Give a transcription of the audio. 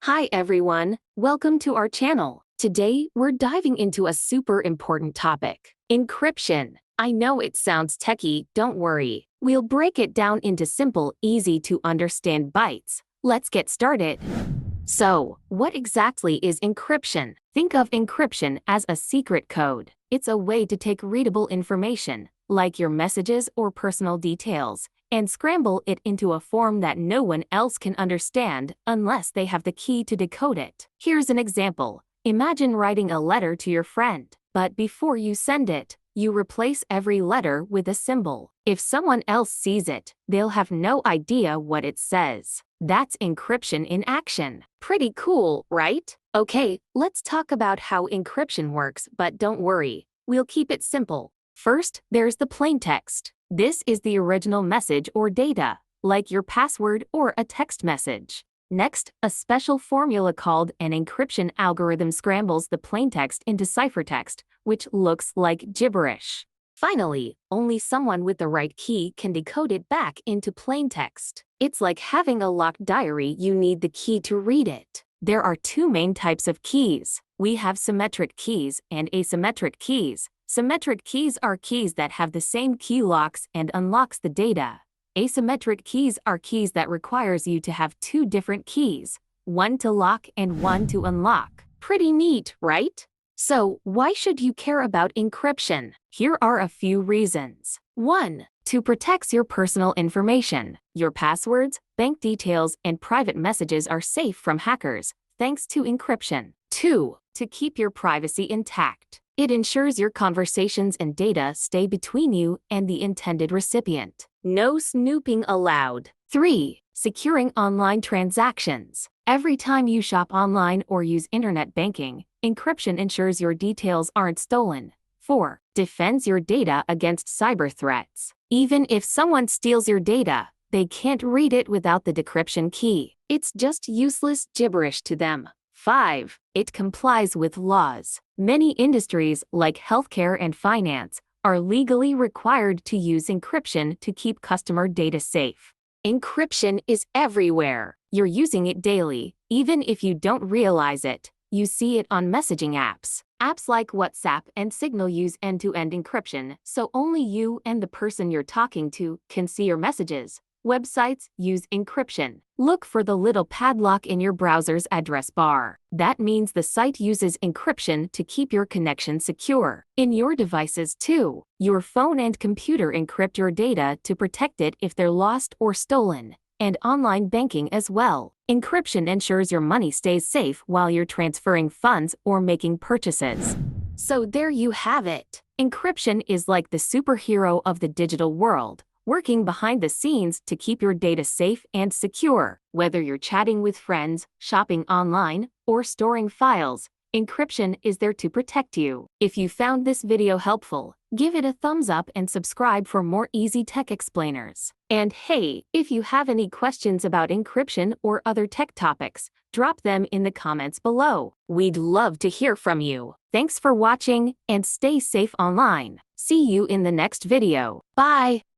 Hi everyone, welcome to our channel. Today, we're diving into a super important topic, encryption. I know it sounds techy, don't worry. We'll break it down into simple, easy to understand bites. Let's get started. So, what exactly is encryption? Think of encryption as a secret code. It's a way to take readable information, like your messages or personal details, and scramble it into a form that no one else can understand unless they have the key to decode it. Here's an example. Imagine writing a letter to your friend, but before you send it, you replace every letter with a symbol. If someone else sees it, they'll have no idea what it says. That's encryption in action. Pretty cool, right? Okay, let's talk about how encryption works, but don't worry, we'll keep it simple. First, there's the plain text. This is the original message or data, like your password or a text message. Next, a special formula called an encryption algorithm scrambles the plaintext into ciphertext, which looks like gibberish. Finally, only someone with the right key can decode it back into plaintext. It's like having a locked diary, you need the key to read it. There are two main types of keys. We have symmetric keys and asymmetric keys. Symmetric keys are keys that have the same key locks and unlocks the data. Asymmetric keys are keys that requires you to have two different keys, one to lock and one to unlock. Pretty neat, right? So, why should you care about encryption? Here are a few reasons. 1. To protect your personal information. Your passwords, bank details, and private messages are safe from hackers, thanks to encryption. 2. To keep your privacy intact. It ensures your conversations and data stay between you and the intended recipient. No snooping allowed. 3. Securing online transactions. Every time you shop online or use internet banking, encryption ensures your details aren't stolen. 4. Defends your data against cyber threats. Even if someone steals your data, they can't read it without the decryption key. It's just useless gibberish to them. 5. It complies with laws. Many industries, like healthcare and finance, are legally required to use encryption to keep customer data safe. Encryption is everywhere. You're using it daily, even if you don't realize it. You see it on messaging apps. Apps like WhatsApp and Signal use end-to-end encryption, so only you and the person you're talking to can see your messages. Websites use encryption. Look for the little padlock in your browser's address bar. That means the site uses encryption to keep your connection secure. In your devices too, your phone and computer encrypt your data to protect it if they're lost or stolen. And online banking as well. Encryption ensures your money stays safe while you're transferring funds or making purchases. So there you have it. Encryption is like the superhero of the digital world, working behind the scenes to keep your data safe and secure. Whether you're chatting with friends, shopping online, or storing files, encryption is there to protect you. If you found this video helpful, give it a thumbs up and subscribe for more easy tech explainers. And hey, if you have any questions about encryption or other tech topics, drop them in the comments below. We'd love to hear from you. Thanks for watching, and stay safe online. See you in the next video. Bye!